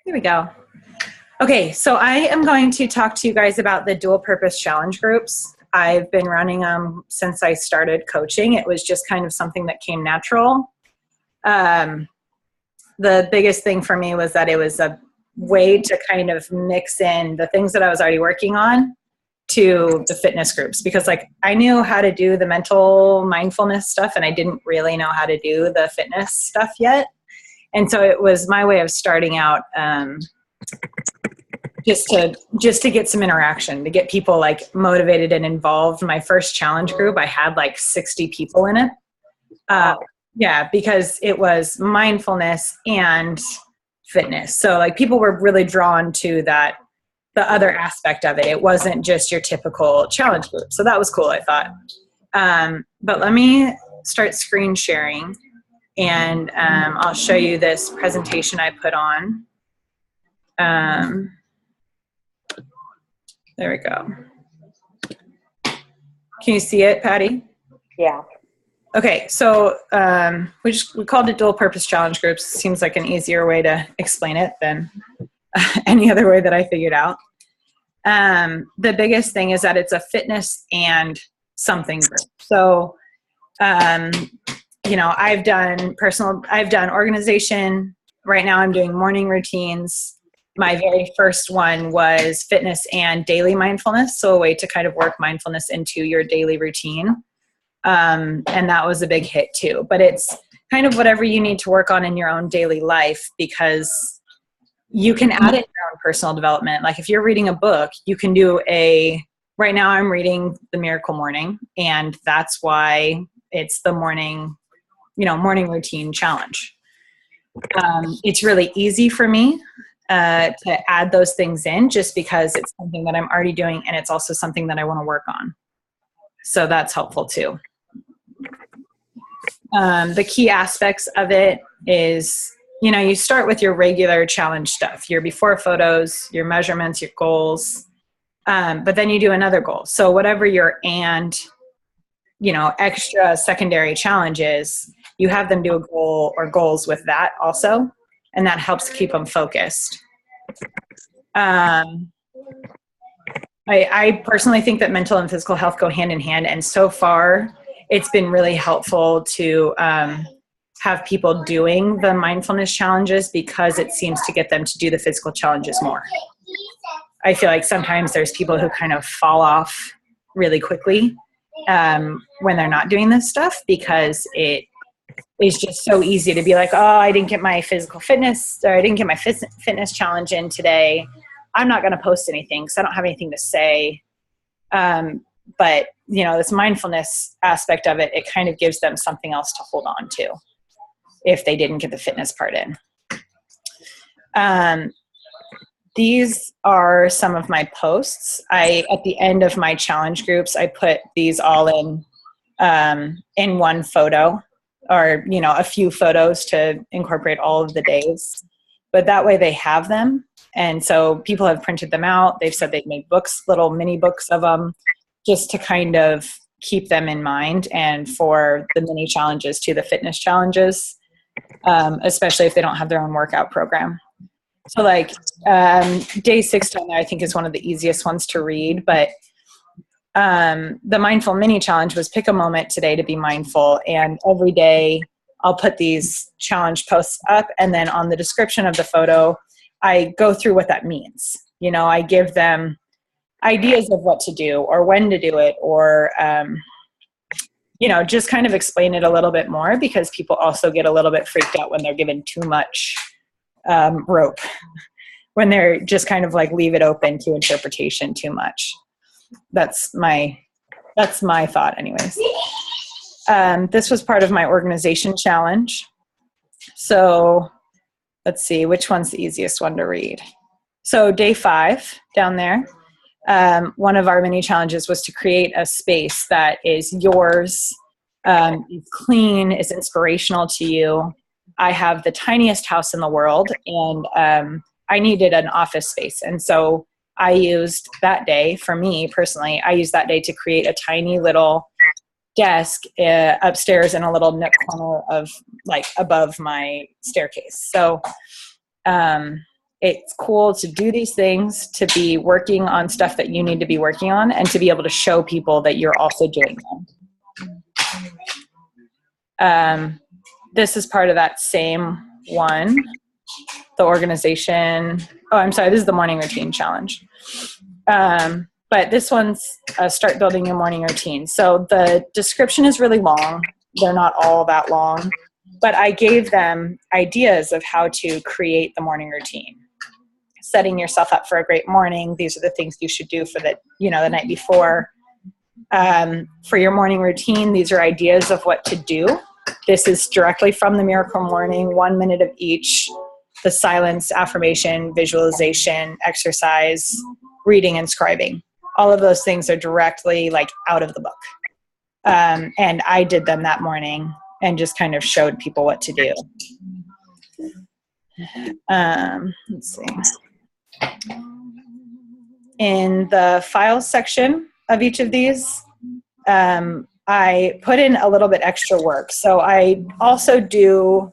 Here we go. Okay, so I am going to talk to you guys about the dual purpose challenge groups. I've been running them since I started coaching. It was just kind of something that came natural. The biggest thing for me was that it was a way to kind of mix in the things that I was already working on to the fitness groups, because like I knew how to do the mental mindfulness stuff and I didn't really know how to do the fitness stuff yet. And so it was my way of starting out just to get some interaction, to get people like motivated and involved. My first challenge group, I had like 60 people in it. Yeah, because it was mindfulness and fitness. So like people were really drawn to that, the other aspect of it. It wasn't just your typical challenge group. So that was cool, I thought. But let me start screen sharing and I'll show you this presentation I put on. There we go. Can you see it, Patty? Yeah. Okay, so we called it dual purpose challenge groups. Seems like an easier way to explain it than any other way that I figured out. The biggest thing is that it's a fitness and something group. So, you know, I've done organization. Right now I'm doing morning routines. My very first one was fitness and daily mindfulness. So a way to kind of work mindfulness into your daily routine. And that was a big hit too, but it's kind of whatever you need to work on in your own daily life, because you can add in your own personal development. Like if you're reading a book, you can do right now I'm reading The Miracle Morning, and that's why it's the morning routine challenge. It's really easy for me to add those things in just because it's something that I'm already doing, and it's also something that I want to work on. So that's helpful too. The key aspects of it is, you know, you start with your regular challenge stuff, your before photos, your measurements, your goals, but then you do another goal. So whatever your extra secondary challenge is, you have them do a goal or goals with that also, and that helps keep them focused. I personally think that mental and physical health go hand in hand, and so far it's been really helpful to have people doing the mindfulness challenges, because it seems to get them to do the physical challenges more. I feel like sometimes there's people who kind of fall off really quickly when they're not doing this stuff, because it is just so easy to be like, oh, I didn't get my physical fitness, or I didn't get my fitness challenge in today. I'm not going to post anything because I don't have anything to say. But, you know, this mindfulness aspect of it, it kind of gives them something else to hold on to if they didn't get the fitness part in. These are some of my posts. At the end of my challenge groups, I put these all in one photo, or, you know, a few photos to incorporate all of the days. But that way they have them. And so people have printed them out. They've said they've made books, little mini books of them, just to kind of keep them in mind, and for the mini challenges to the fitness challenges, especially if they don't have their own workout program. So like day 6 down there, I think is one of the easiest ones to read, but the mindful mini challenge was pick a moment today to be mindful. And every day I'll put these challenge posts up, and then on the description of the photo, I go through what that means. You know, I give them ideas of what to do or when to do it, or, you know, just kind of explain it a little bit more, because people also get a little bit freaked out when they're given too much rope, when they're just kind of like leave it open to interpretation too much. That's my thought anyways. This was part of my organization challenge. So let's see, which one's the easiest one to read? So day 5 down there, one of our mini challenges was to create a space that is yours, is clean, is inspirational to you. I have the tiniest house in the world, and I needed an office space. And so I used that day, for me personally, I used that day to create a tiny little desk upstairs in a little nook corner of like above my staircase. So it's cool to do these things, to be working on stuff that you need to be working on, and to be able to show people that you're also doing them. This is part of that same one, the organization. Oh, I'm sorry, this is the morning routine challenge. But this one's start building your morning routine. So the description is really long. They're not all that long, but I gave them ideas of how to create the morning routine. Setting yourself up for a great morning. These are the things you should do for the night before. For your morning routine, these are ideas of what to do. This is directly from the Miracle Morning, 1 minute of each. The silence, affirmation, visualization, exercise, reading, and scribing. All of those things are directly like out of the book. And I did them that morning and just kind of showed people what to do. Let's see. In the files section of each of these, I put in a little bit extra work. So I also do,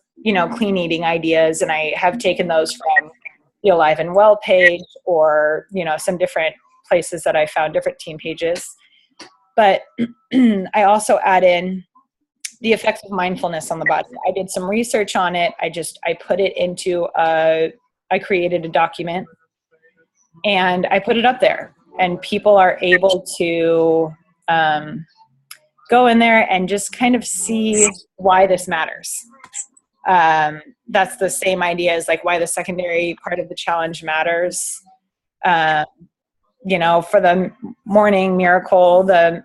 clean eating ideas, and I have taken those from the Alive and Well page or, some different places that I found, different team pages. But I also add in the effects of mindfulness on the body. I did some research on it. I put it into I created a document and I put it up there, and people are able to go in there and just kind of see why this matters. That's the same idea as like why the secondary part of the challenge matters. For the morning miracle, the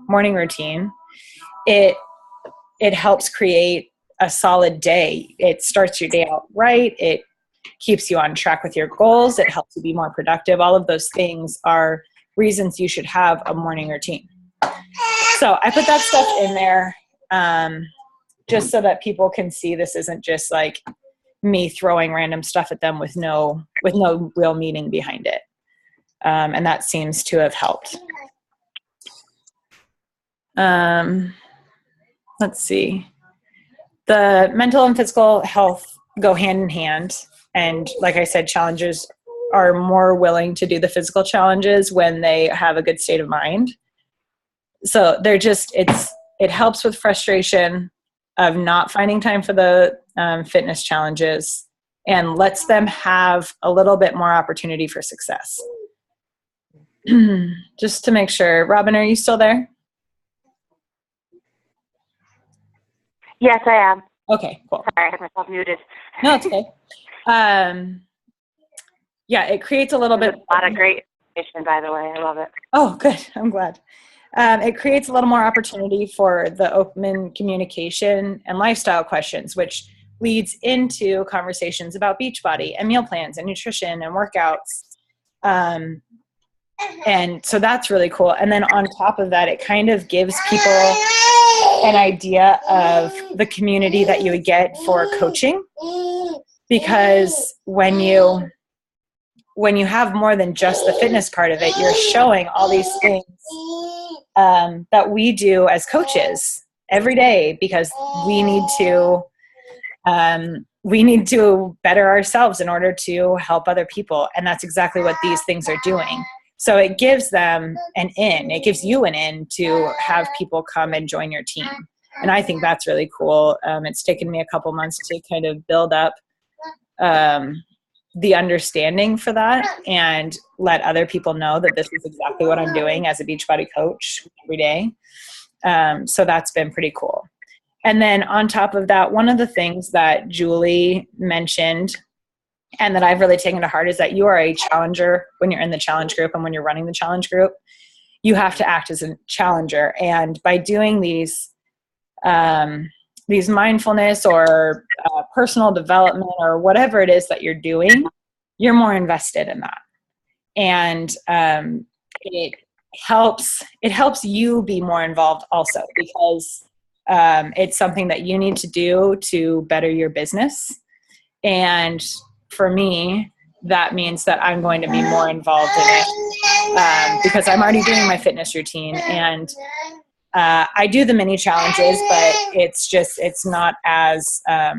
morning routine, it helps create a solid day. It starts your day out right. It keeps you on track with your goals. It helps you be more productive. All of those things are reasons you should have a morning routine. So I put that stuff in there just so that people can see this isn't just like me throwing random stuff at them with no real meaning behind it. And that seems to have helped. Let's see. The mental and physical health go hand in hand. And like I said, challengers are more willing to do the physical challenges when they have a good state of mind. So it helps with frustration of not finding time for the fitness challenges, and lets them have a little bit more opportunity for success. Just to make sure. Robin, are you still there? Yes, I am. Okay, cool. Sorry, I had myself muted. No, it's okay. Yeah, it creates a little bit. A lot of great information, by the way. I love it. Oh, good. I'm glad. It creates a little more opportunity for the open communication and lifestyle questions, which leads into conversations about Beachbody and meal plans and nutrition and workouts. And so that's really cool. And then on top of that, it kind of gives people an idea of the community that you would get for coaching. Because when you have more than just the fitness part of it, you're showing all these things that we do as coaches every day, because we need to better ourselves in order to help other people. And that's exactly what these things are doing. So it gives them an in. It gives you an in to have people come and join your team. And I think that's really cool. It's taken me a couple months to kind of build up the understanding for that and let other people know that this is exactly what I'm doing as a Beachbody coach every day. So that's been pretty cool. And then on top of that, one of the things that Julie mentioned and that I've really taken to heart is that you are a challenger when you're in the challenge group, and when you're running the challenge group, you have to act as a challenger. And by doing these mindfulness or personal development or whatever it is that you're doing, you're more invested in that. And it helps you be more involved also, because it's something that you need to do to better your business. And for me, that means that I'm going to be more involved in it because I'm already doing my fitness routine, and I do the mini challenges, but it's not as, I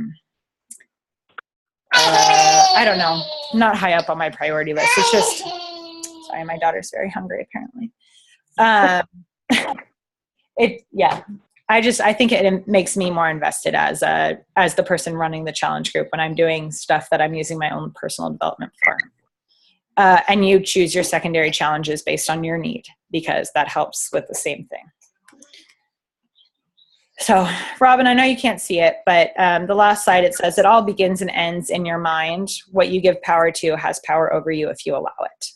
don't know. not high up on my priority list. It's just, sorry, my daughter's very hungry apparently. I think it makes me more invested as the person running the challenge group when I'm doing stuff that I'm using my own personal development for. And you choose your secondary challenges based on your need, because that helps with the same thing. So, Robin, I know you can't see it, but the last slide, it says it all begins and ends in your mind. What you give power to has power over you if you allow it.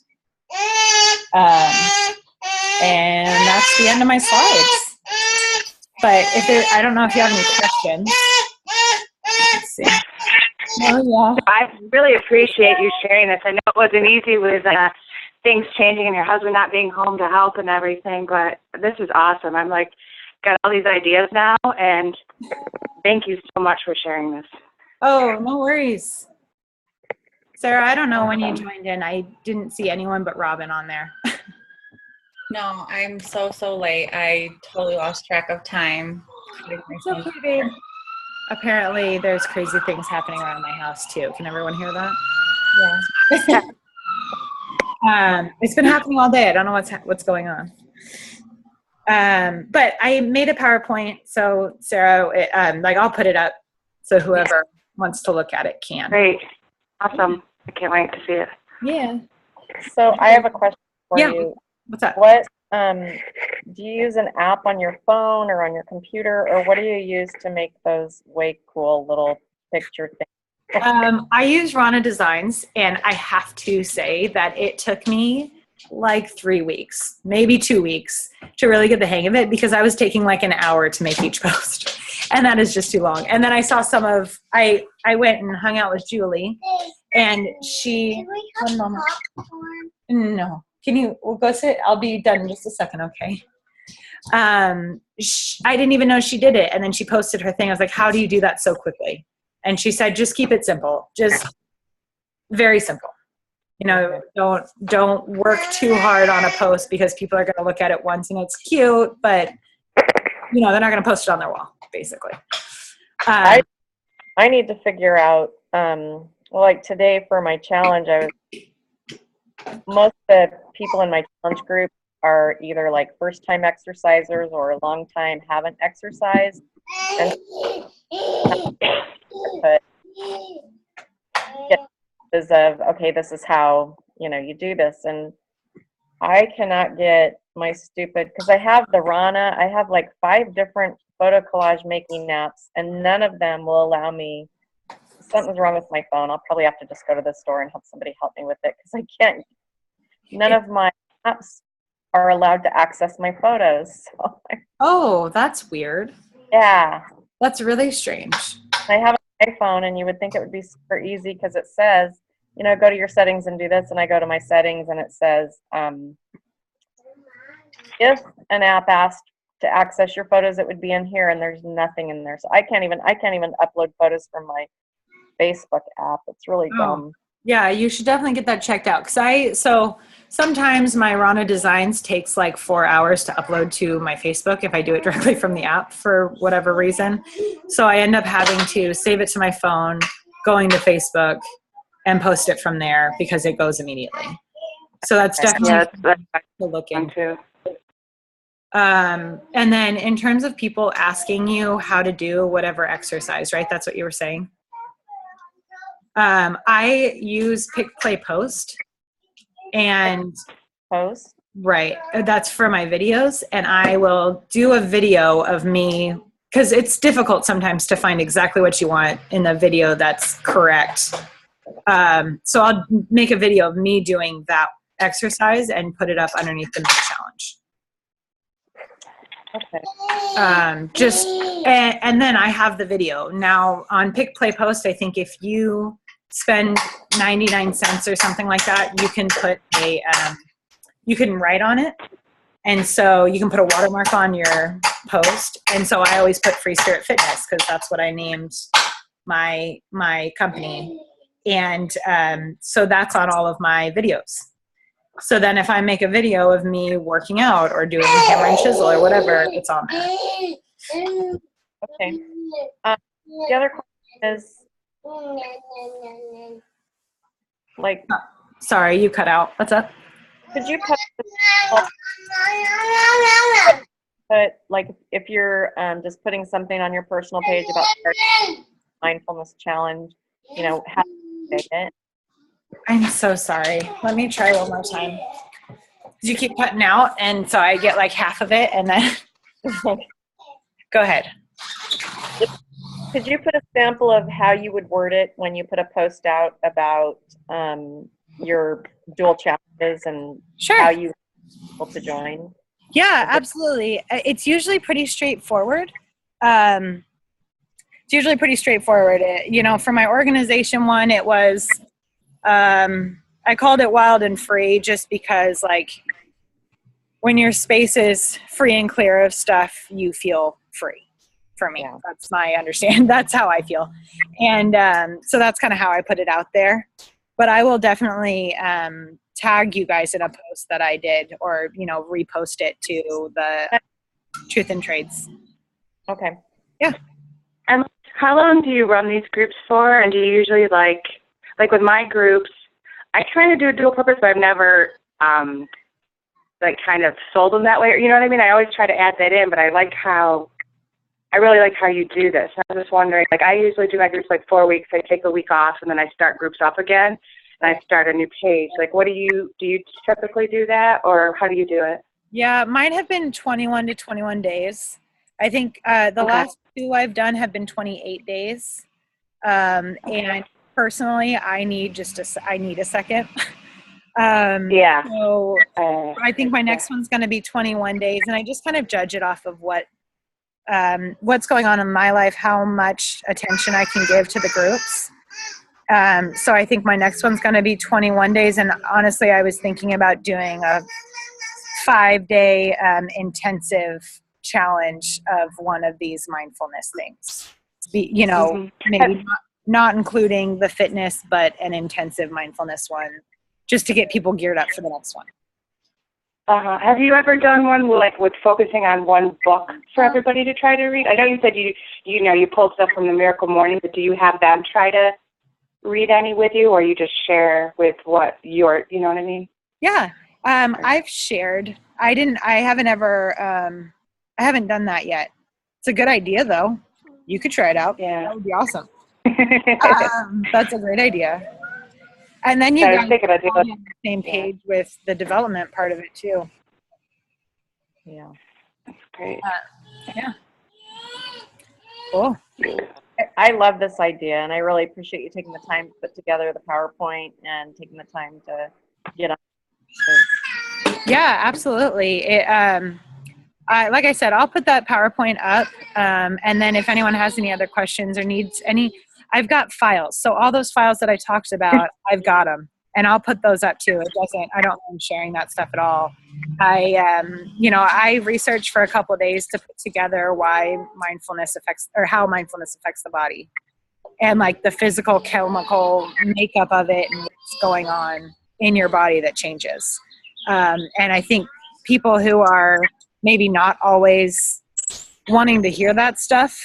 And that's the end of my slides. But I don't know if you have any questions. Let's see. Oh, yeah. I really appreciate you sharing this. I know it wasn't easy with things changing and your husband not being home to help and everything, but this is awesome. I'm like, got all these ideas now, and thank you so much for sharing this. Oh, no worries. Sarah, I don't know when you joined in. I didn't see anyone but Robin on there. No, I'm so late. I totally lost track of time. It's okay, babe. Apparently, there's crazy things happening around my house, too. Can everyone hear that? Yeah. It's been happening all day. I don't know what's going on. But I made a PowerPoint, so Sarah, I'll put it up so whoever wants to look at it can. Great. Awesome. I can't wait to see it. Yeah. So I have a question for you. What's up? What do you use an app on your phone or on your computer, or what do you use to make those way cool little picture things? I use Rana Designs, and I have to say that it took me like 3 weeks, maybe 2 weeks, to really get the hang of it, because I was taking like an hour to make each post, and that is just too long. And then I saw I went and hung out with Julie, and she, one moment. No, we'll go sit, I'll be done in just a second, okay? I didn't even know she did it, and then she posted her thing. I was like, how do you do that so quickly? And she said, just keep it simple, just very simple. You know, don't work too hard on a post, because people are going to look at it once and it's cute, but you know, they're not going to post it on their wall, basically. I need to figure out, like today for my challenge, most of the people in my challenge group are either like first-time exercisers or long time haven't exercised, and of, okay, this is how, you do this. And I cannot get my stupid, because I have the Rana, I have like 5 different photo collage making apps, and none of them will allow me. Something's wrong with my phone. I'll probably have to just go to the store and have somebody help me with it, because I can't. None of my apps are allowed to access my photos. So. Oh, that's weird. Yeah. That's really strange. I have an iPhone, and you would think it would be super easy, because it says, go to your settings and do this, and I go to my settings, and it says, if an app asked to access your photos, it would be in here, and there's nothing in there. So I can't even upload photos from my Facebook app. It's really dumb. Yeah, you should definitely get that checked out, so sometimes my Rana Designs takes like 4 hours to upload to my Facebook if I do it directly from the app for whatever reason. So I end up having to save it to my phone, going to Facebook, and post it from there, because it goes immediately. So that's definitely to look into. And then in terms of people asking you how to do whatever exercise, right? That's what you were saying. I use Pick, Play, Post, and Post. Right. That's for my videos, and I will do a video of me, because it's difficult sometimes to find exactly what you want in the video that's correct. So I'll make a video of me doing that exercise and put it up underneath the main challenge. Okay. And then I have the video. Now on Pick, Play, Post, I think if you spend 99 cents or something like that, you can put you can write on it. And so you can put a watermark on your post. And so I always put Free Spirit Fitness, because that's what I named my company. And so that's on all of my videos. So then if I make a video of me working out or doing hammer and chisel or whatever, it's on there. Okay. The other question is, Like, Sorry, you cut out. What's up? could you put like if you're just putting something on your personal page about mindfulness challenge, you know, how to say it? I'm so sorry. Let me try one more time. You keep cutting out, and so I get like half of it, and then go ahead. Could you put a sample of how you would word it when you put a post out about your dual challenges and Sure. how you able to join? Yeah, absolutely. It's usually pretty straightforward. You know, for my organization one, it was, I called it Wild and Free just because, like, when your space is free and clear of stuff, you feel free. For me, Yeah. That's my understanding. That's how I feel. And so that's kind of how I put it out there. But I will definitely tag you guys in a post that I did, or, you know, repost it to the Truth and Trades. Okay. Yeah. And how long do you run these groups for? And do you usually like with my groups, I try to do a dual purpose, but I've never like kind of sold them that way. You know what I mean? I always try to add that in, but I really like how you do this. I was just wondering, like, I usually do my groups like 4 weeks. I take a week off, and then I start groups up again, and I start a new page. Like, what do you typically do that, or how do you do it? Yeah, mine have been 21 to 21 days. I think the last two I've done have been 28 days. And personally, I need a second. Yeah. So I think my next one's going to be 21 days, and I just kind of judge it off of what's going on in my life, how much attention I can give to the groups. So I think my next one's going to be 21 days. And honestly, I was thinking about doing a 5-day intensive challenge of one of these mindfulness things. You know, maybe not including the fitness, but an intensive mindfulness one, just to get people geared up for the next one. Have you ever done one with focusing on one book for everybody to try to read? I know you said you pulled stuff from the Miracle Morning, but do you have them try to read any with you, or you just share with what you know what I mean? Yeah, I've shared. I haven't done that yet. It's a good idea, though. You could try it out. Yeah, that would be awesome. That's a great idea. And then you guys are on the same page with the development part of it too. Yeah. That's great. Yeah. Cool. I love this idea, and I really appreciate you taking the time to put together the PowerPoint and taking the time to get on. Yeah, absolutely. Like I said, I'll put that PowerPoint up, and then if anyone has any other questions or needs any, I've got files. So all those files that I talked about, I've got them, and I'll put those up too. I don't mind sharing that stuff at all. I researched for a couple of days to put together how mindfulness affects the body, and like the physical chemical makeup of it and what's going on in your body that changes. And I think people who are maybe not always wanting to hear that stuff,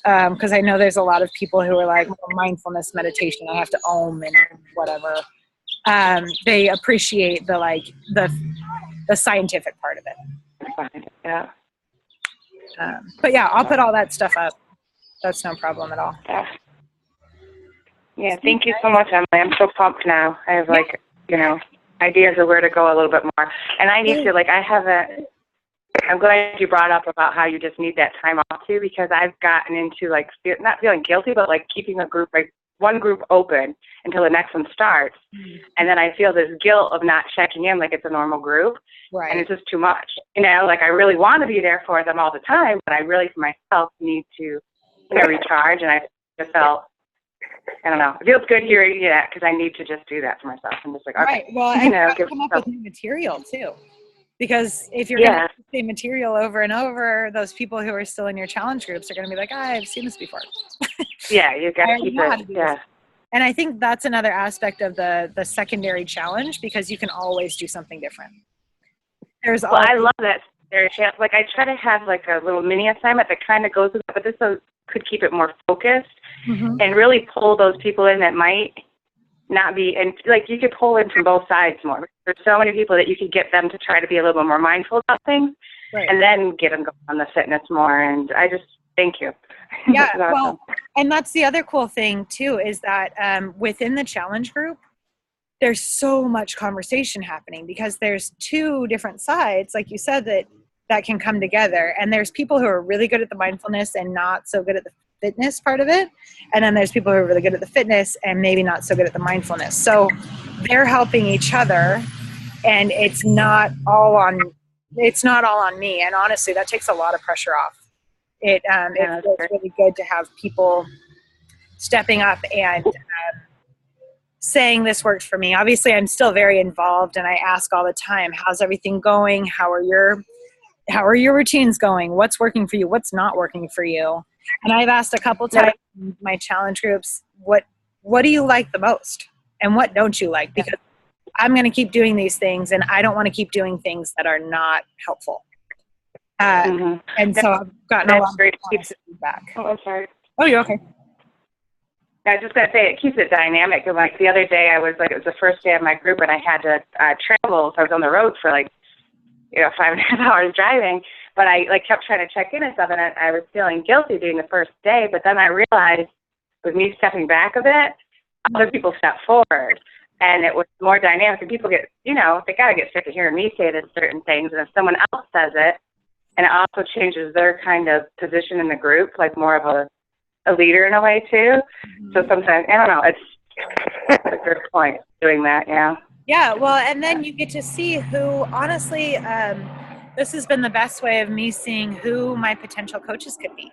because I know there's a lot of people who are like, well, mindfulness meditation, I have to om and whatever. They appreciate the scientific part of it. Yeah. But yeah, I'll put all that stuff up. That's no problem at all. Yeah. Thank you so much, Emily. I'm so pumped now. I have ideas of where to go a little bit more, and I need to I'm glad you brought up about how you just need that time off too, because I've gotten into not feeling guilty, but keeping a group, one group open until the next one starts. And then I feel this guilt of not checking in like it's a normal group. Right. And it's just too much. I really want to be there for them all the time, but I really for myself need to recharge. And I just felt, I don't know, it feels good hearing that, because I need to just do that for myself. I'm just like, okay. Right. Well, I come up with new material too. Because if you're going to do the same material over and over, those people who are still in your challenge groups are going to be like, I've seen this before. Yeah, you got to keep it. Yeah. And I think that's another aspect of the secondary challenge, because you can always do something different. I love that secondary challenge. I try to have a little mini assignment that kind of goes with it, but this could keep it more focused and really pull those people in that might not be, and like you could pull in from both sides more. There's so many people that you could get them to try to be a little bit more mindful about things, Right. and then get them going on the fitness more. And I just thank you. Yeah, That's awesome. well, and that's the other cool thing too, is that within the challenge group, there's so much conversation happening because there's two different sides, like you said, that can come together. And there's people who are really good at the mindfulness and not so good at the fitness part of it. And then there's people who are really good at the fitness and maybe not so good at the mindfulness. So they're helping each other, and it's not all on me. And honestly, that takes a lot of pressure off. It feels really good to have people stepping up and saying this worked for me. Obviously, I'm still very involved, and I ask all the time, how's everything going? How are your routines going? What's working for you? What's not working for you? And I've asked a couple times in my challenge groups, what do you like the most? And what don't you like? Because I'm going to keep doing these things, and I don't want to keep doing things that are not helpful. And so I've gotten a lot of feedback. Oh, I'm sorry. Oh, you're okay. I was just going to say, it keeps it dynamic. And like the other day, it was the first day of my group, and I had to travel. So I was on the road for 5.5 hours driving. But I kept trying to check in and stuff, and I was feeling guilty doing the first day. But then I realized, with me stepping back a bit, other people stepped forward, and it was more dynamic. And people get, they got to get sick of hearing me say this certain things. And if someone else says it, and it also changes their kind of position in the group, like more of a leader in a way too. So sometimes, I don't know, it's a good point doing that. Yeah, well, and then you get to see who, honestly, this has been the best way of me seeing who my potential coaches could be,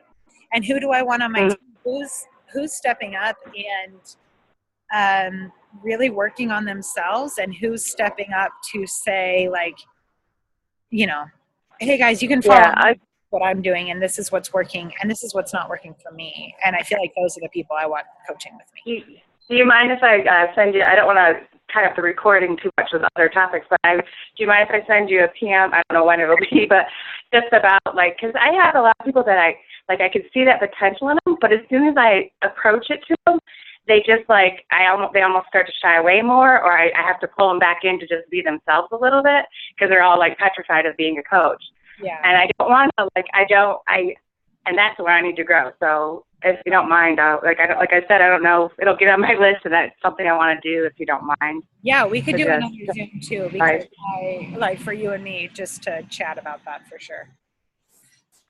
and who do I want on my team, who's stepping up and really working on themselves, and who's stepping up to say, hey guys, you can follow what I'm doing, and this is what's working, and this is what's not working for me. And I feel like those are the people I want coaching with me. Do you mind if I send you, I don't want to tie up the recording too much with other topics, but do you mind if I send you a PM? I don't know when it'll be, but just about because I have a lot of people that I can see that potential in them, but as soon as I approach it to them, they just they almost start to shy away more, or I have to pull them back in to just be themselves a little bit, because they're all petrified of being a coach. Yeah. And I don't want to, and that's where I need to grow. So if you don't mind, like I said, I don't know, it'll get on my list, and that's something I want to do if you don't mind. Yeah, we could do another Zoom too, because I for you and me, just to chat about that for sure.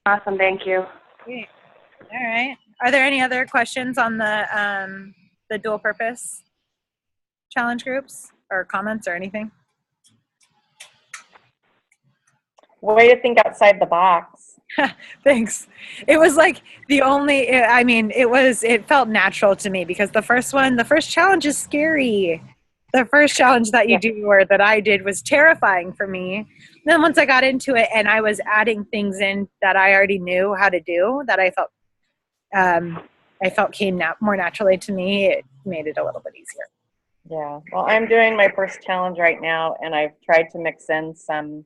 Awesome, thank you. Great. All right. Are there any other questions on the dual purpose challenge groups, or comments, or anything? Way to think outside the box. Thanks. It was it felt natural to me, because the first challenge is scary. The first challenge that you do, or that I did, was terrifying for me. And then once I got into it, and I was adding things in that I already knew how to do, that I felt came more naturally to me, it made it a little bit easier. Yeah. Well, I'm doing my first challenge right now, and I've tried to mix in some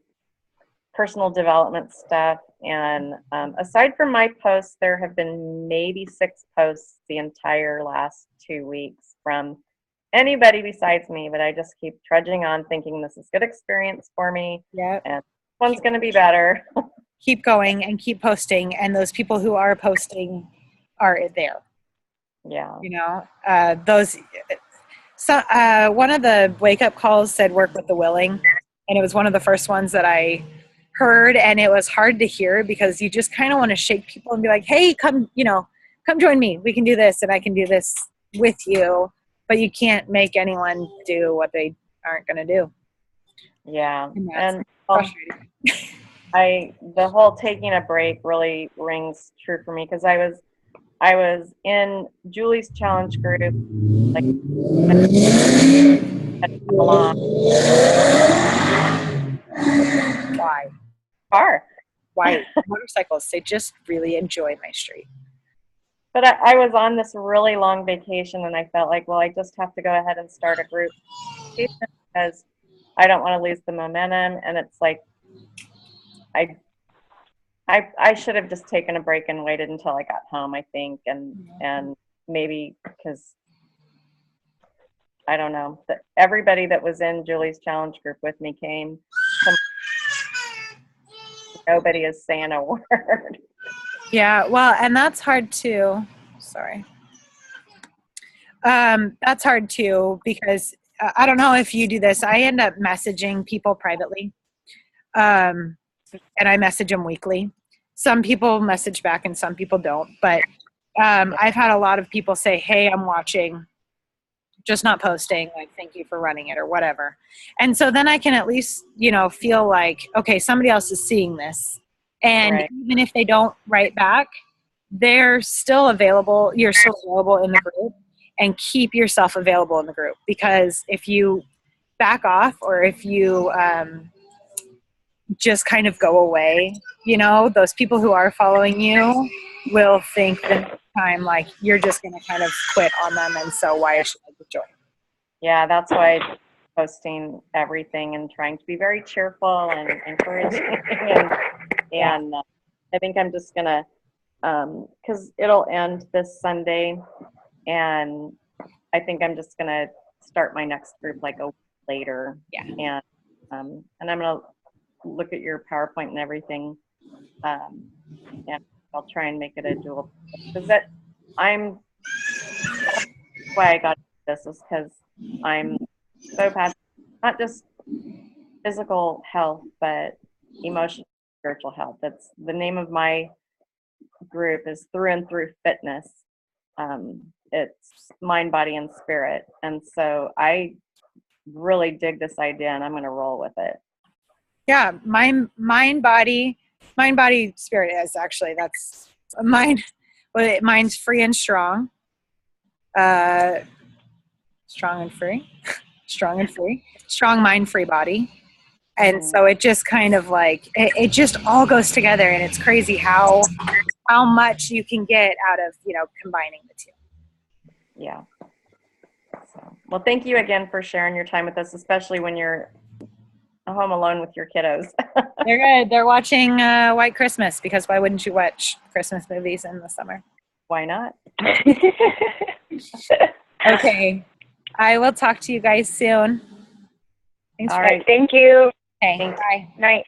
personal development stuff. And aside from my posts, there have been maybe 6 posts the entire last 2 weeks from anybody besides me, but I just keep trudging on thinking this is good experience for me. Yeah. And one's going to be better. Keep going and keep posting, and those people who are posting are there. Yeah. One of the wake up calls said work with the willing, and it was one of the first ones that I heard, and it was hard to hear, because you just kind of want to shake people and be like, hey, come join me, we can do this, and I can do this with you, but you can't make anyone do what they aren't going to do. Yeah. And frustrating. The whole taking a break really rings true for me, because I was in Julie's challenge group, Why motorcycles? They just really enjoy my street. But I was on this really long vacation, and I felt like, well, I just have to go ahead and start a group, because I don't want to lose the momentum. And it's like, I should have just taken a break and waited until I got home, I think, and maybe, because I don't know. Everybody that was in Julie's challenge group with me came. Nobody is saying a word. Yeah, well, and that's hard too. Sorry. That's hard too because I don't know if you do this. I end up messaging people privately, and I message them weekly. Some people message back and some people don't. But I've had a lot of people say, "Hey, I'm watching, just not posting. Like, thank you for running it or whatever." And so then I can at least, feel like, okay, somebody else is seeing this, and Right. even if they don't write back, they're still available. You're still available in the group. And keep yourself available in the group, because if you back off or if you just kind of go away, those people who are following you will think the next time like you're just going to kind of quit on them, and so why should I join? Yeah, that's why I'm posting everything and trying to be very cheerful and encouraging. and I think I'm just gonna, because it'll end this Sunday. And I think I'm just gonna start my next group like a week later. Yeah. And I'm gonna look at your PowerPoint and everything. And I'll try and make it a dual. Because that's why I got this is because I'm so passionate, not just physical health, but emotional, spiritual health. That's the name of my group is Through and Through Fitness. It's mind, body, and spirit. And so I really dig this idea and I'm going to roll with it. Yeah. Mind, body, spirit is actually, that's mind. Mind's free and strong. Strong and free. Strong mind, free body. And so it just kind of like, it just all goes together, and it's crazy how much you can get out of, combining the two. Yeah. So, well, thank you again for sharing your time with us, especially when you're home alone with your kiddos. They're good. They're watching White Christmas, because why wouldn't you watch Christmas movies in the summer? Why not? Okay. I will talk to you guys soon. Thanks. All right. Thank you. Okay. Thanks. Bye. Night.